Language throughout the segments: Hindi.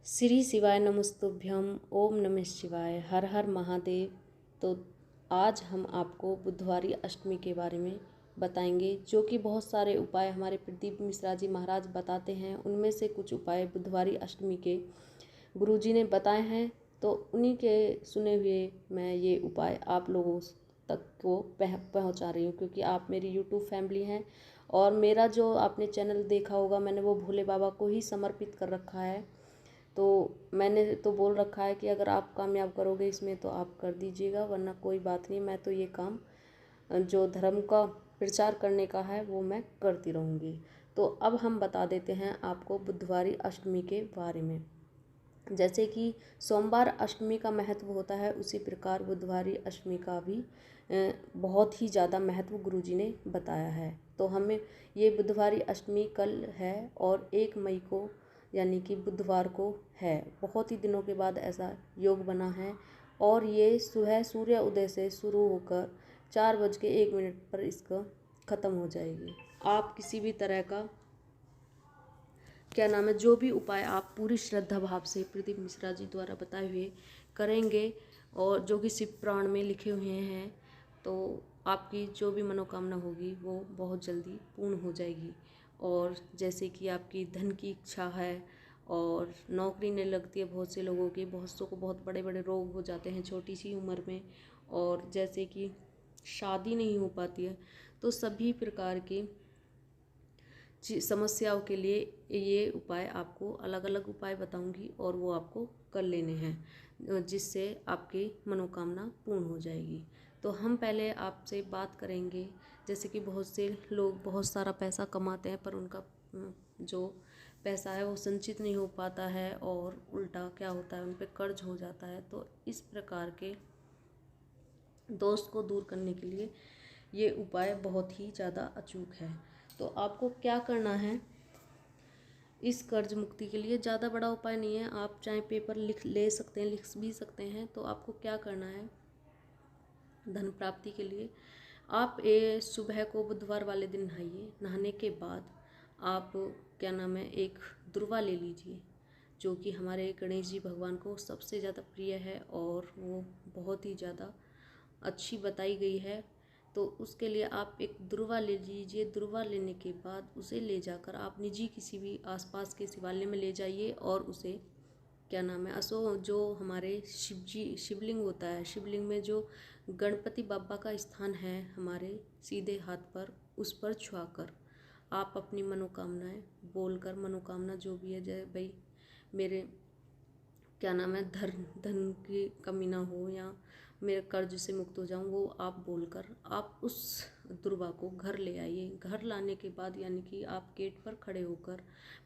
श्री शिवाय नमस्तुभ्यम। ओम नमः शिवाय। हर हर महादेव। तो आज हम आपको बुधवारी अष्टमी के बारे में बताएंगे, जो कि बहुत सारे उपाय हमारे प्रदीप मिश्रा जी महाराज बताते हैं। उनमें से कुछ उपाय बुधवारी अष्टमी के गुरुजी ने बताए हैं, तो उन्हीं के सुने हुए मैं ये उपाय आप लोगों तक को पहुंचा रही हूँ, क्योंकि आप मेरी यूट्यूब फैमिली हैं और मेरा जो आपने चैनल देखा होगा, मैंने वो भोले बाबा को ही समर्पित कर रखा है। तो मैंने तो बोल रखा है कि अगर आप कामयाब करोगे इसमें तो आप कर दीजिएगा, वरना कोई बात नहीं। मैं तो ये काम जो धर्म का प्रचार करने का है वो मैं करती रहूँगी। तो अब हम बता देते हैं आपको बुधवारी अष्टमी के बारे में। जैसे कि सोमवार अष्टमी का महत्व होता है, उसी प्रकार बुधवारी अष्टमी का भी बहुत ही ज़्यादा महत्व गुरुजी ने बताया है। तो हमें ये बुधवारी अष्टमी कल है और 1 मई को यानी कि बुधवार को है। बहुत ही दिनों के बाद ऐसा योग बना है और ये सुबह सूर्य उदय से शुरू होकर 4:01 पर इसका ख़त्म हो जाएगी। आप किसी भी तरह का जो भी उपाय आप पूरी श्रद्धा भाव से प्रदीप मिश्रा जी द्वारा बताए हुए करेंगे और जो कि शिव पुराण में लिखे हुए हैं, तो आपकी जो भी मनोकामना होगी वो बहुत जल्दी पूर्ण हो जाएगी। और जैसे कि आपकी धन की इच्छा है और नौकरी नहीं लगती है बहुत से लोगों की, बहुत सौ को बहुत बड़े बड़े रोग हो जाते हैं छोटी सी उम्र में, और जैसे कि शादी नहीं हो पाती है, तो सभी प्रकार की समस्याओं के लिए ये उपाय आपको अलग अलग उपाय बताऊंगी और वो आपको कर लेने हैं, जिससे आपकी मनोकामना पूर्ण हो जाएगी। तो हम पहले आपसे बात करेंगे, जैसे कि बहुत से लोग बहुत सारा पैसा कमाते हैं पर उनका जो पैसा है वो संचित नहीं हो पाता है और उल्टा क्या होता है, उन पर कर्ज हो जाता है। तो इस प्रकार के दोष को दूर करने के लिए ये उपाय बहुत ही ज़्यादा अचूक है। तो आपको क्या करना है इस कर्ज मुक्ति के लिए? ज़्यादा बड़ा उपाय नहीं है, आप चाहे पेपर लिख ले सकते हैं, लिख भी सकते हैं। तो आपको क्या करना है धन प्राप्ति के लिए? आप सुबह को बुधवार वाले दिन नहाइए। नहाने के बाद आप एक दुर्वा ले लीजिए, जो कि हमारे गणेश जी भगवान को सबसे ज़्यादा प्रिय है और वो बहुत ही ज़्यादा अच्छी बताई गई है। तो उसके लिए आप एक दुर्वा ले लीजिए। दुर्वा लेने के बाद उसे ले जाकर आप निजी किसी भी आसपास के शिवालय में ले जाइए और उसे जो हमारे शिवलिंग होता है, शिवलिंग में जो गणपति बाबा का स्थान है हमारे सीधे हाथ पर, उस पर छुआकर आप अपनी मनोकामनाएं बोलकर, मनोकामना जो भी है, जय भाई मेरे धन की कमी ना हो या मेरे कर्ज से मुक्त हो जाऊं, वो आप बोलकर आप उस दुर्वा को घर ले आइए। घर लाने के बाद यानी कि आप गेट पर खड़े होकर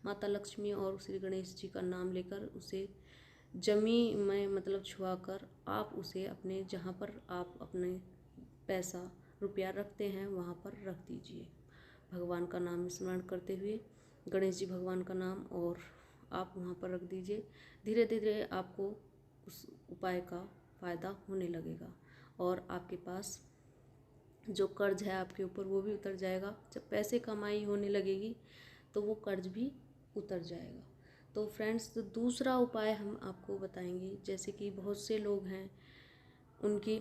माता लक्ष्मी और श्री गणेश जी का नाम लेकर उसे जमी में छुआ कर आप उसे अपने जहाँ पर आप अपने पैसा रुपया रखते हैं वहाँ पर रख दीजिए, भगवान का नाम स्मरण करते हुए, गणेश जी भगवान का नाम, और आप वहाँ पर रख दीजिए। धीरे धीरे आपको उस उपाय का फ़ायदा होने लगेगा और आपके पास जो कर्ज है आपके ऊपर वो भी उतर जाएगा। जब पैसे कमाई होने लगेगी तो वो कर्ज भी उतर जाएगा। तो फ्रेंड्स, तो दूसरा उपाय हम आपको बताएंगे, जैसे कि बहुत से लोग हैं उनकी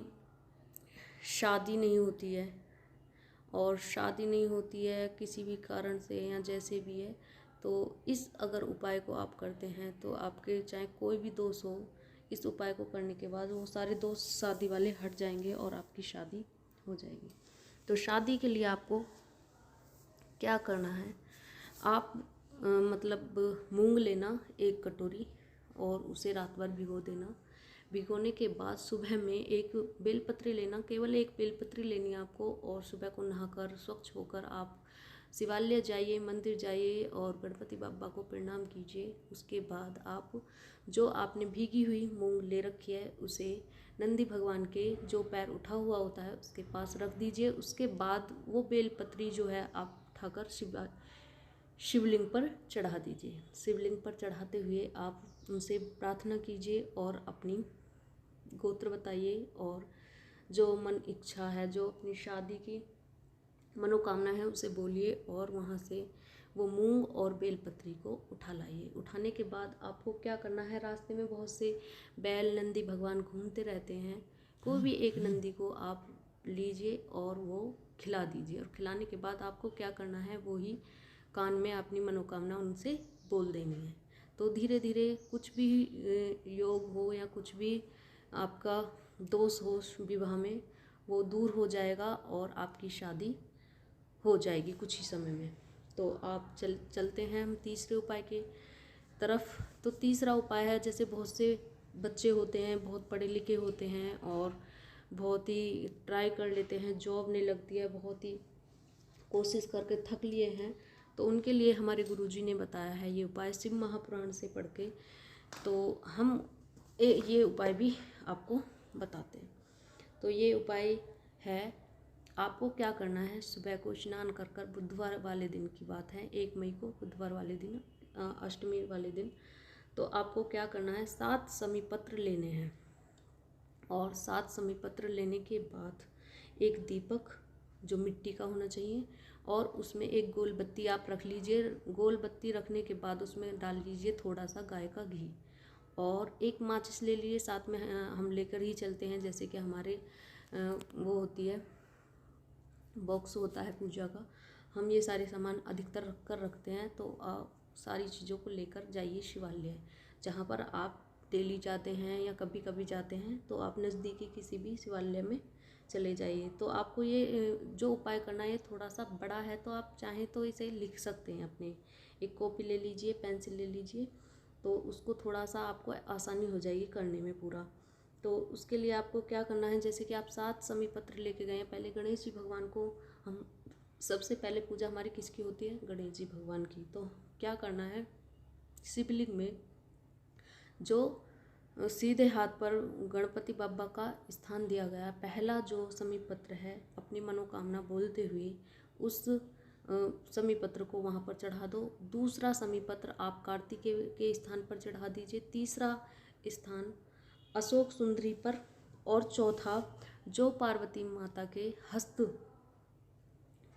शादी नहीं होती है और शादी नहीं होती है किसी भी कारण से या जैसे भी है, तो इस अगर उपाय को आप करते हैं तो आपके चाहे कोई भी दोष हो, इस उपाय को करने के बाद वो सारे दोष शादी वाले हट जाएंगे और आपकी शादी हो जाएगी। तो शादी के लिए आपको क्या करना है? आप मूंग लेना 1 कटोरी और उसे रात भर भिगो देना। भिगोने के बाद सुबह में एक बेलपत्री लेना, केवल एक बेलपत्री लेनी है आपको, और सुबह को नहाकर स्वच्छ होकर आप शिवालय जाइए, मंदिर जाइए और गणपति बाबा को प्रणाम कीजिए। उसके बाद आप जो आपने भीगी हुई मूंग ले रखी है उसे नंदी भगवान के जो पैर उठा हुआ होता है उसके पास रख दीजिए। उसके बाद वो बेलपत्री जो है आप उठाकर शिवलिंग पर चढ़ा दीजिए। शिवलिंग पर चढ़ाते हुए आप उनसे प्रार्थना कीजिए और अपनी गोत्र बताइए और जो मन इच्छा है, जो अपनी शादी की मनोकामना है उसे बोलिए और वहाँ से वो मूंग और बेलपत्री को उठा लाइए। उठाने के बाद आपको क्या करना है, रास्ते में बहुत से बैल नंदी भगवान घूमते रहते हैं, कोई भी एक नंदी को आप लीजिए और वो खिला दीजिए। और खिलाने के बाद आपको क्या करना है, वो ही कान में अपनी मनोकामना उनसे बोल देनी है। तो धीरे धीरे कुछ भी योग हो या कुछ भी आपका दोष हो विवाह में, वो दूर हो जाएगा और आपकी शादी हो जाएगी कुछ ही समय में। तो आप चलते हैं हम तीसरे उपाय के तरफ। तो तीसरा उपाय है, जैसे बहुत से बच्चे होते हैं, बहुत पढ़े लिखे होते हैं और बहुत ही ट्राई कर लेते हैं, जॉब नहीं लगती है, बहुत ही कोशिश करके थक लिए हैं, तो उनके लिए हमारे गुरुजी ने बताया है ये उपाय शिव महापुराण से पढ़ के। तो हम ये उपाय भी आपको बताते हैं। तो ये उपाय है, आपको क्या करना है, सुबह को स्नान कर कर, बुधवार वाले दिन की बात है, 1 मई को बुधवार वाले दिन, अष्टमी वाले दिन, तो आपको क्या करना है, 7 समीपत्र लेने हैं। और 7 समीपत्र लेने के बाद एक दीपक जो मिट्टी का होना चाहिए, और उसमें एक गोल बत्ती आप रख लीजिए। गोल बत्ती रखने के बाद उसमें डाल लीजिए थोड़ा सा गाय का घी, और एक माचिस ले लीजिए, साथ में हम लेकर ही चलते हैं, जैसे कि हमारे वो होती है, बॉक्स होता है पूजा का, हम ये सारे सामान अधिकतर रख कर रखते हैं। तो आप सारी चीज़ों को लेकर जाइए शिवालय, जहाँ पर आप डेली जाते हैं या कभी कभी जाते हैं, तो आप नज़दीकी किसी भी शिवालय में चले जाइए। तो आपको ये जो उपाय करना है ये थोड़ा सा बड़ा है, तो आप चाहें तो इसे लिख सकते हैं अपने, एक कॉपी ले लीजिए, पेंसिल ले लीजिए, तो उसको थोड़ा सा आपको आसानी हो जाएगी करने में पूरा। तो उसके लिए आपको क्या करना है, जैसे कि आप 7 समीपत्र लेके गए हैं, पहले गणेश जी भगवान को हम, सबसे पहले पूजा हमारी किसकी होती है, गणेश जी भगवान की। तो क्या करना है, शिवलिंग में जो सीधे हाथ पर गणपति बाबा का स्थान दिया गया, पहला जो समीपत्र है, अपनी मनोकामना बोलते हुए उस समीपत्र को वहाँ पर चढ़ा दो। दूसरा समीपत्र आप कार्तिकेय के स्थान पर चढ़ा दीजिए। तीसरा स्थान अशोक सुंदरी पर, और चौथा जो पार्वती माता के हस्त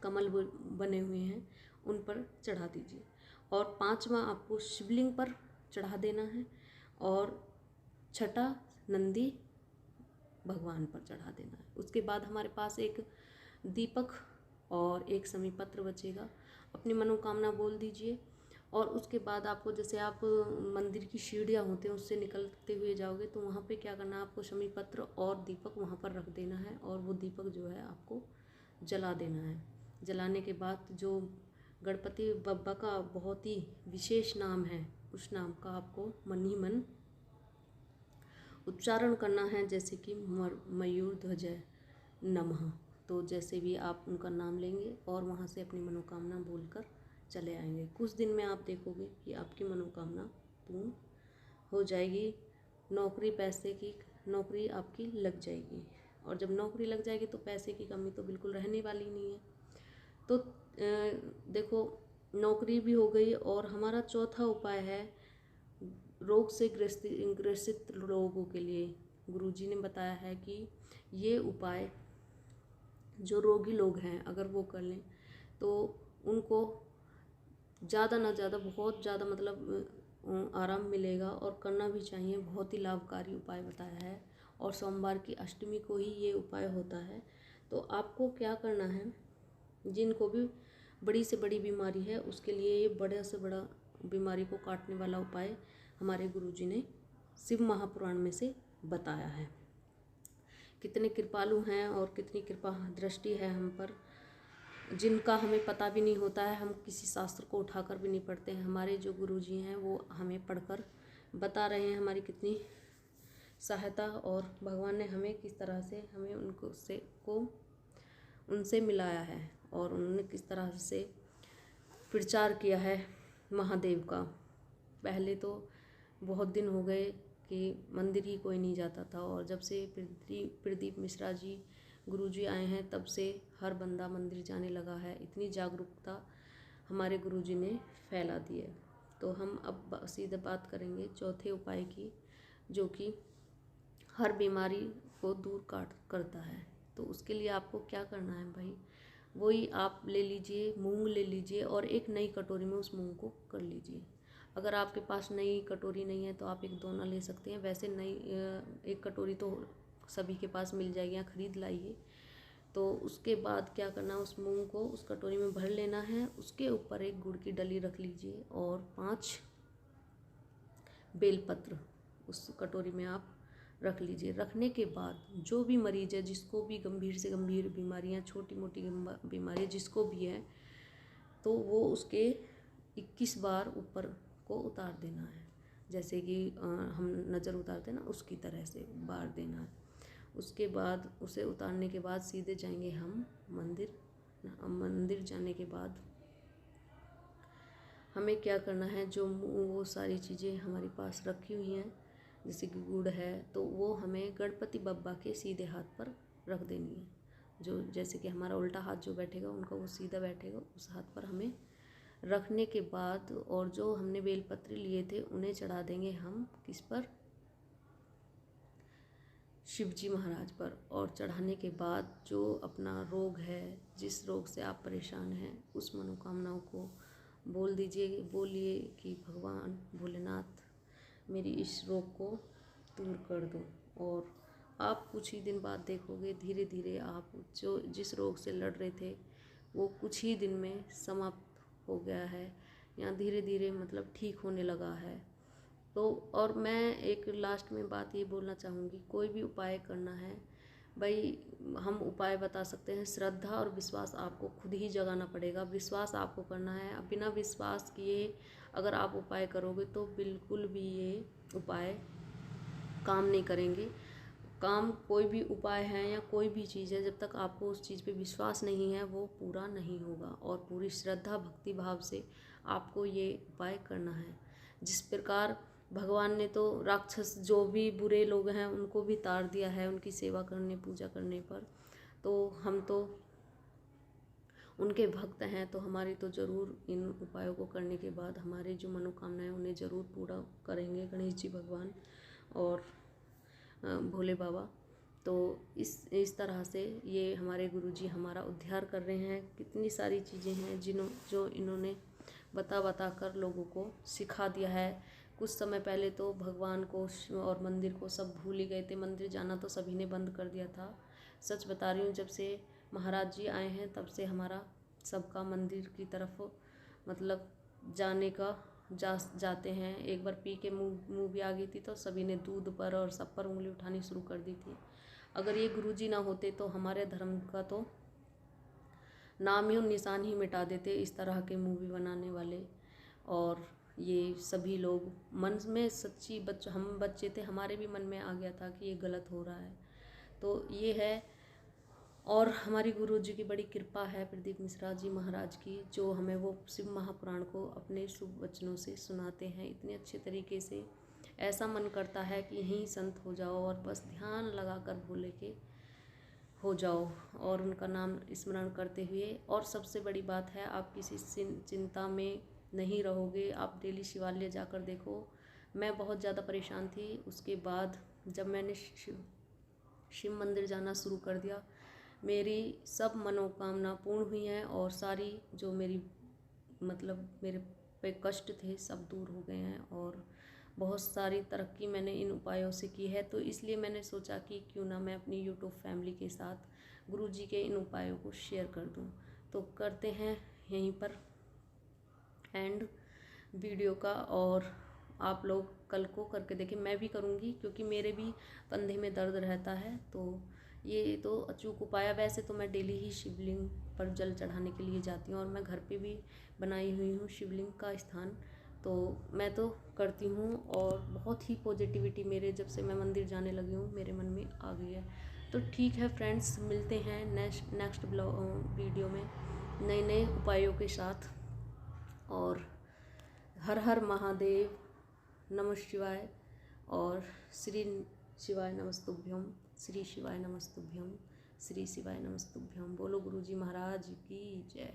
कमल बने हुए हैं उन पर चढ़ा दीजिए। और 5वां आपको शिवलिंग पर चढ़ा देना है, और छठा नंदी भगवान पर चढ़ा देना है। उसके बाद हमारे पास एक दीपक और एक समीपत्र बचेगा, अपनी मनोकामना बोल दीजिए। और उसके बाद आपको, जैसे आप मंदिर की सीढ़ियाँ होते हैं उससे निकलते हुए जाओगे, तो वहाँ पे क्या करना है, आपको समीपत्र और दीपक वहाँ पर रख देना है, और वो दीपक जो है आपको जला देना है। जलाने के बाद जो गणपति बप्पा का बहुत ही विशेष नाम है, उस नाम का आपको मन ही मन उच्चारण करना है, जैसे कि मयूर ध्वज नमः। तो जैसे भी आप उनका नाम लेंगे और वहाँ से अपनी मनोकामना बोलकर चले आएंगे, कुछ दिन में आप देखोगे कि आपकी मनोकामना पूर्ण हो जाएगी। नौकरी, पैसे की नौकरी आपकी लग जाएगी, और जब नौकरी लग जाएगी तो पैसे की कमी तो बिल्कुल रहने वाली नहीं है। तो देखो, नौकरी भी हो गई। और हमारा चौथा उपाय है रोग से ग्रसित लोगों के लिए। गुरुजी ने बताया है कि ये उपाय जो रोगी लोग हैं अगर वो कर लें तो उनको ज़्यादा ना ज़्यादा, बहुत ज़्यादा मतलब आराम मिलेगा, और करना भी चाहिए। बहुत ही लाभकारी उपाय बताया है, और सोमवार की अष्टमी को ही ये उपाय होता है। तो आपको क्या करना है, जिनको भी बड़ी से बड़ी बीमारी है उसके लिए ये बड़े से बड़ा बीमारी को काटने वाला उपाय हमारे गुरुजी ने शिव महापुराण में से बताया है। कितने कृपालु हैं और कितनी कृपा दृष्टि है हम पर, जिनका हमें पता भी नहीं होता है, हम किसी शास्त्र को उठाकर भी नहीं पढ़ते हैं। हमारे जो गुरुजी हैं वो हमें पढ़कर बता रहे हैं हमारी कितनी सहायता, और भगवान ने हमें किस तरह से हमें उनसे मिलाया है, और उन्होंने किस तरह से प्रचार किया है महादेव का। पहले तो बहुत दिन हो गए कि मंदिर ही कोई नहीं जाता था, और जब से प्रदीप मिश्रा जी गुरुजी आए हैं तब से हर बंदा मंदिर जाने लगा है। इतनी जागरूकता हमारे गुरुजी ने फैला दी है। तो हम अब सीधे बात करेंगे चौथे उपाय की, जो कि हर बीमारी को दूर करता है। तो उसके लिए आपको क्या करना है भाई, वही आप ले लीजिए, मूंग ले लीजिए और एक नई कटोरी में उस मूंग को कर लीजिए। अगर आपके पास नई कटोरी नहीं है तो आप एक दोना ले सकते हैं। वैसे नई एक कटोरी तो सभी के पास मिल जाएगी, या ख़रीद लाइए। तो उसके बाद क्या करना, उस मूंग को उस कटोरी में भर लेना है। उसके ऊपर एक गुड़ की डली रख लीजिए और 5 बेलपत्र उस कटोरी में आप रख लीजिए। रखने के बाद जो भी मरीज़ है, जिसको भी गंभीर से गंभीर बीमारियां, छोटी मोटी बीमारी जिसको भी है, तो वो उसके 21 बार ऊपर को उतार देना है। जैसे कि हम नज़र उतारते हैं ना, उसकी तरह से बार देना है। उसके बाद उसे उतारने के बाद सीधे जाएंगे हम मंदिर। मंदिर जाने के बाद हमें क्या करना है, जो वो सारी चीज़ें हमारे पास रखी हुई हैं, जैसे कि गुड़ है, तो वो हमें गणपति बप्पा के सीधे हाथ पर रख देनी है। जो जैसे कि हमारा उल्टा हाथ जो बैठेगा उनका वो सीधा बैठेगा, उस हाथ पर हमें रखने के बाद, और जो हमने बेलपत्र लिए थे उन्हें चढ़ा देंगे हम किस पर, शिवजी महाराज पर। और चढ़ाने के बाद जो अपना रोग है, जिस रोग से आप परेशान हैं, उस मनोकामनाओं को बोल दीजिए, बोलिए कि भगवान भोलेनाथ मेरी इस रोग को दूर कर दो। और आप कुछ ही दिन बाद देखोगे धीरे धीरे आप जो जिस रोग से लड़ रहे थे वो कुछ ही दिन में समाप्त हो गया है, या धीरे धीरे मतलब ठीक होने लगा है। तो और मैं एक लास्ट में बात ये बोलना चाहूँगी, कोई भी उपाय करना है भाई, हम उपाय बता सकते हैं, श्रद्धा और विश्वास आपको खुद ही जगाना पड़ेगा। विश्वास आपको करना है, बिना विश्वास किए अगर आप उपाय करोगे तो बिल्कुल भी ये उपाय काम नहीं करेंगे। काम कोई भी उपाय है या कोई भी चीज़ है, जब तक आपको उस चीज़ पे विश्वास नहीं है वो पूरा नहीं होगा। और पूरी श्रद्धा भक्ति भाव से आपको ये उपाय करना है। जिस प्रकार भगवान ने तो राक्षस जो भी बुरे लोग हैं उनको भी तार दिया है उनकी सेवा करने, पूजा करने पर, तो हम तो उनके भक्त हैं, तो हमारी तो ज़रूर इन उपायों को करने के बाद हमारे जो मनोकामनाएं उन्हें ज़रूर पूरा करेंगे गणेश जी भगवान और भोले बाबा। तो इस तरह से ये हमारे गुरुजी हमारा उद्धार कर रहे हैं। कितनी सारी चीज़ें हैं जो इन्होंने बता कर लोगों को सिखा दिया है। कुछ समय पहले तो भगवान को और मंदिर को सब भूल ही गए थे, मंदिर जाना तो सभी ने बंद कर दिया था। सच बता रही हूँ, जब से महाराज जी आए हैं तब से हमारा सबका मंदिर की तरफ मतलब जाने का जाते हैं। एक बार पी के मुँह भी आ गई थी तो सभी ने दूध पर और सब पर उंगली उठानी शुरू कर दी थी। अगर ये गुरुजी ना होते तो हमारे धर्म का तो नाम ही निशान ही मिटा देते, इस तरह के मूवी बनाने वाले। और ये सभी लोग मन में सच्ची हम बच्चे थे, हमारे भी मन में आ गया था कि ये गलत हो रहा है। तो ये है, और हमारी गुरु जी की बड़ी कृपा है प्रदीप मिश्रा जी महाराज की, जो हमें वो शिव महापुराण को अपने शुभ वचनों से सुनाते हैं इतने अच्छे तरीके से। ऐसा मन करता है कि यहीं संत हो जाओ और बस ध्यान लगाकर भोले के हो जाओ और उनका नाम स्मरण करते हुए। और सबसे बड़ी बात है, आप किसी चिंता में नहीं रहोगे। आप डेली शिवालय जाकर देखो। मैं बहुत ज़्यादा परेशान थी, उसके बाद जब मैंने शिव मंदिर जाना शुरू कर दिया, मेरी सब मनोकामना पूर्ण हुई हैं और सारी जो मेरी मतलब मेरे पे कष्ट थे सब दूर हो गए हैं और बहुत सारी तरक्की मैंने इन उपायों से की है। तो इसलिए मैंने सोचा कि क्यों ना मैं अपनी यूट्यूब फैमिली के साथ गुरुजी के इन उपायों को शेयर कर दूं। तो करते हैं यहीं पर एंड वीडियो का, और आप लोग कल को करके देखें। मैं भी करूँगी क्योंकि मेरे भी कंधे में दर्द रहता है। तो ये तो अचूक उपाय। वैसे तो मैं डेली ही शिवलिंग पर जल चढ़ाने के लिए जाती हूँ और मैं घर पे भी बनाई हुई हूँ शिवलिंग का स्थान, तो मैं तो करती हूँ। और बहुत ही पॉजिटिविटी मेरे जब से मैं मंदिर जाने लगी हूँ मेरे मन में आ गई है। तो ठीक है फ्रेंड्स, मिलते हैं नेक्स्ट वीडियो में नए उपायों के साथ। और हर हर महादेव, नमः शिवाय और श्री शिवाय नमस्तुभ्यम, श्री शिवाय नमस्तुभ्यम, श्री शिवाय नमस्तुभ्यम। बोलो गुरुजी महाराज की जय।